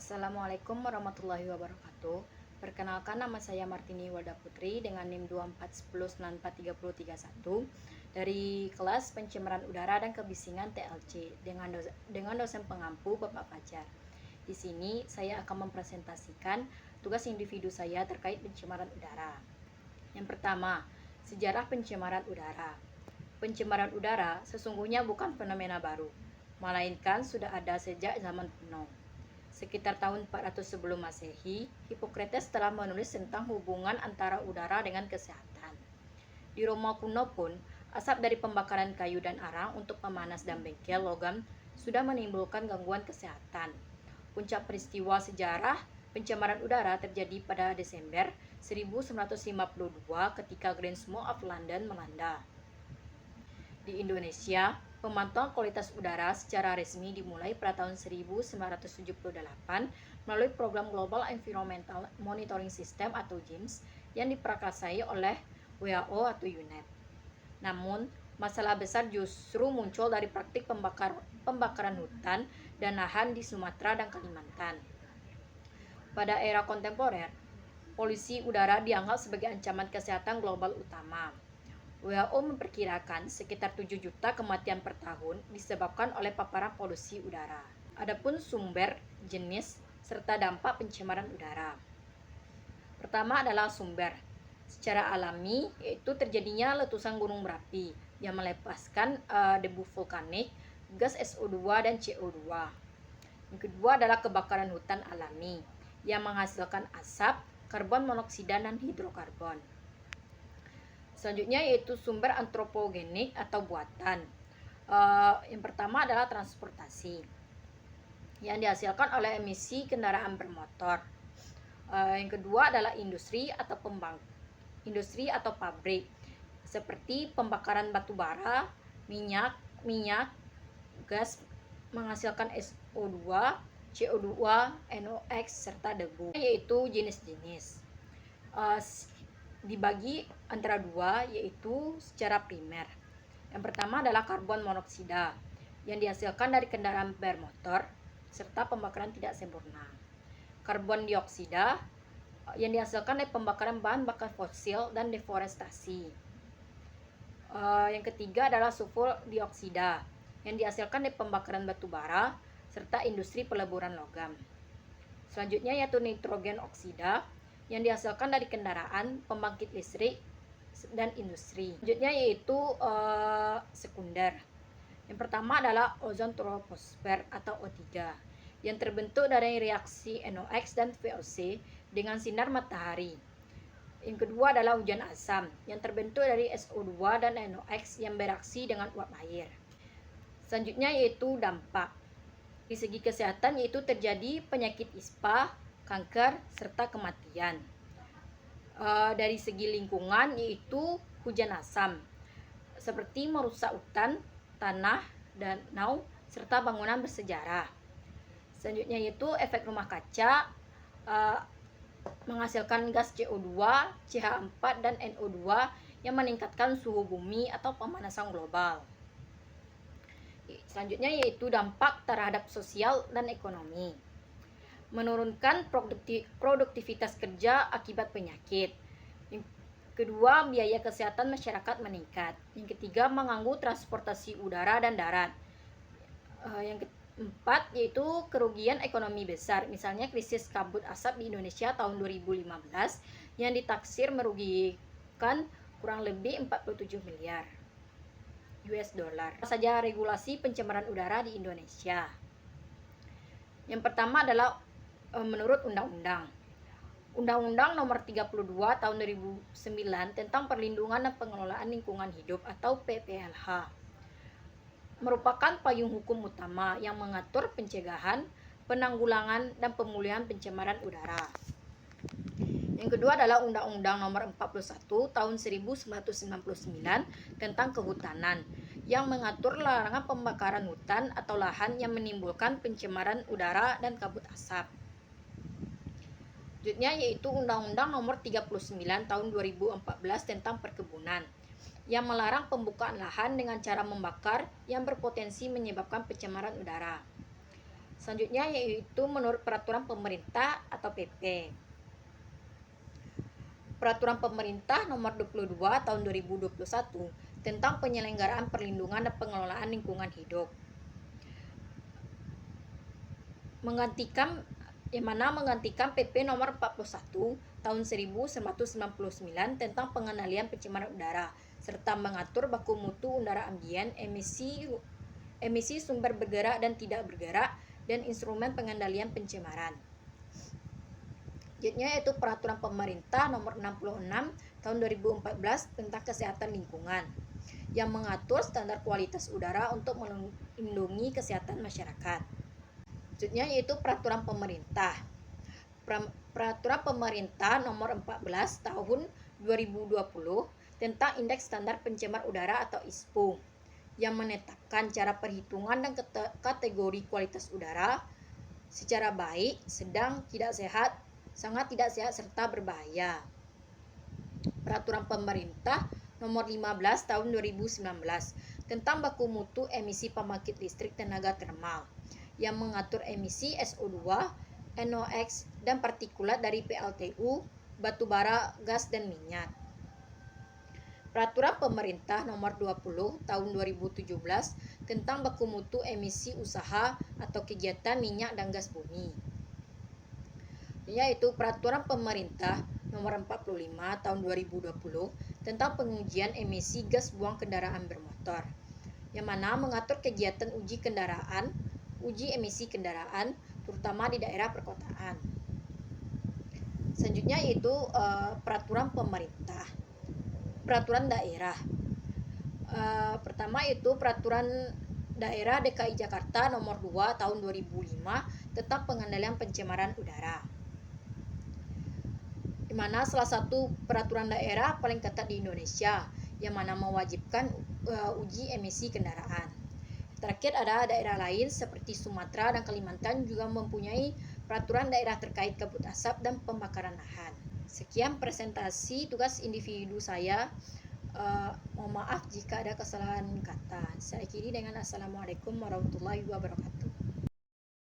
Assalamualaikum warahmatullahi wabarakatuh. Perkenalkan, nama saya Martini Walda Putri dengan NIM 2410943031 dari kelas pencemaran udara dan kebisingan TLC dengan dosen pengampu Bapak Fajar. Di sini saya akan mempresentasikan tugas individu saya terkait pencemaran udara. Yang pertama, sejarah pencemaran udara. Pencemaran udara sesungguhnya bukan fenomena baru, melainkan sudah ada sejak zaman kuno. Sekitar tahun 400 sebelum Masehi, Hippocrates telah menulis tentang hubungan antara udara dengan kesehatan. Di Roma kuno pun, asap dari pembakaran kayu dan arang untuk pemanas dan bengkel logam sudah menimbulkan gangguan kesehatan. Puncak peristiwa sejarah pencemaran udara terjadi pada Desember 1952 ketika Grand Smoke of London melanda. Di Indonesia, pemantauan kualitas udara secara resmi dimulai pada tahun 1978 melalui Program Global Environmental Monitoring System atau GEMS yang diprakarsai oleh WHO atau UNEP. Namun, masalah besar justru muncul dari praktik pembakaran hutan dan lahan di Sumatera dan Kalimantan. Pada era kontemporer, polusi udara dianggap sebagai ancaman kesehatan global utama. WHO memperkirakan sekitar 7 juta kematian per tahun disebabkan oleh paparan polusi udara. Adapun sumber, jenis, serta dampak pencemaran udara. Pertama adalah sumber. Secara alami, yaitu terjadinya letusan gunung berapi yang melepaskan debu vulkanik, gas SO2 dan CO2. Yang kedua adalah kebakaran hutan alami yang menghasilkan asap, karbon monoksida dan hidrokarbon. Selanjutnya yaitu sumber antropogenik atau buatan. Yang pertama adalah transportasi yang dihasilkan oleh emisi kendaraan bermotor. Yang kedua adalah industri atau pabrik seperti pembakaran batu bara, minyak, gas menghasilkan SO2, CO2, NOx serta debu. Yaitu jenis-jenis. Dibagi antara dua, yaitu secara primer. Yang pertama adalah karbon monoksida yang dihasilkan dari kendaraan bermotor serta pembakaran tidak sempurna. Karbon dioksida yang dihasilkan dari pembakaran bahan bakar fosil dan deforestasi. Yang ketiga adalah sulfur dioksida yang dihasilkan dari pembakaran batu bara serta industri peleburan logam. Selanjutnya yaitu nitrogen oksida yang dihasilkan dari kendaraan, pembangkit listrik, dan industri. Selanjutnya yaitu sekunder. Yang pertama adalah ozon troposfer atau O3 yang terbentuk dari reaksi NOx dan VOC dengan sinar matahari. Yang kedua adalah hujan asam yang terbentuk dari SO2 dan NOx yang bereaksi dengan uap air. Selanjutnya yaitu dampak. Di segi kesehatan yaitu terjadi penyakit ispa, kanker, serta kematian. Dari segi lingkungan yaitu hujan asam seperti merusak hutan, tanah, danau, serta bangunan bersejarah. Selanjutnya yaitu efek rumah kaca, menghasilkan gas CO2, CH4, dan NO2 yang meningkatkan suhu bumi atau pemanasan global. Selanjutnya yaitu dampak terhadap sosial dan ekonomi. Menurunkan produktivitas kerja akibat penyakit. Yang kedua, biaya kesehatan masyarakat meningkat. Yang ketiga, mengganggu transportasi udara dan darat. Yang keempat yaitu kerugian ekonomi besar. Misalnya krisis kabut asap di Indonesia tahun 2015 yang ditaksir merugikan kurang lebih 47 miliar US dollar. Apa saja regulasi pencemaran udara di Indonesia? Yang pertama adalah menurut Undang-Undang Nomor 32 Tahun 2009 tentang Perlindungan dan Pengelolaan Lingkungan Hidup atau PPLH merupakan payung hukum utama yang mengatur pencegahan, penanggulangan, dan pemulihan pencemaran udara. Yang kedua adalah Undang-Undang Nomor 41 Tahun 1999 tentang Kehutanan yang mengatur larangan pembakaran hutan atau lahan yang menimbulkan pencemaran udara dan kabut asap. Selanjutnya yaitu Undang-Undang Nomor 39 Tahun 2014 tentang Perkebunan yang melarang pembukaan lahan dengan cara membakar yang berpotensi menyebabkan pencemaran udara. Selanjutnya yaitu menurut peraturan pemerintah atau PP. Peraturan Pemerintah Nomor 22 Tahun 2021 tentang penyelenggaraan perlindungan dan pengelolaan lingkungan hidup. Menggantikan PP Nomor 41 Tahun 1999 tentang pengendalian pencemaran udara serta mengatur baku mutu udara ambien, emisi sumber bergerak dan tidak bergerak, dan instrumen pengendalian pencemaran. Selanjutnya yaitu Peraturan Pemerintah Nomor 66 Tahun 2014 tentang Kesehatan Lingkungan yang mengatur standar kualitas udara untuk melindungi kesehatan masyarakat. Selanjutnya yaitu Peraturan Pemerintah. Peraturan Pemerintah Nomor 14 Tahun 2020 tentang Indeks Standar Pencemar Udara atau ISPU yang menetapkan cara perhitungan dan kategori kualitas udara secara baik, sedang, tidak sehat, sangat tidak sehat, serta berbahaya. Peraturan Pemerintah Nomor 15 Tahun 2019 tentang baku mutu emisi pembangkit listrik tenaga termal yang mengatur emisi SO2, NOx, dan partikulat dari PLTU, batu bara, gas, dan minyak. Peraturan Pemerintah Nomor 20 Tahun 2017 tentang baku mutu emisi usaha atau kegiatan minyak dan gas bumi, yaitu Peraturan Pemerintah Nomor 45 Tahun 2020 tentang pengujian emisi gas buang kendaraan bermotor, yang mana mengatur kegiatan uji kendaraan, uji emisi kendaraan, terutama di daerah perkotaan. Selanjutnya yaitu Peraturan Pemerintah. Peraturan Daerah. Pertama yaitu Peraturan Daerah DKI Jakarta Nomor 2 Tahun 2005 tentang pengendalian pencemaran udara, di mana salah satu peraturan daerah paling ketat di Indonesia, yang mana mewajibkan uji emisi kendaraan. Terakhir ada daerah lain seperti Sumatera dan Kalimantan juga mempunyai peraturan daerah terkait kabut asap dan pembakaran lahan. Sekian presentasi tugas individu saya. Mohon maaf jika ada kesalahan kata. Saya akhiri dengan Assalamualaikum warahmatullahi wabarakatuh.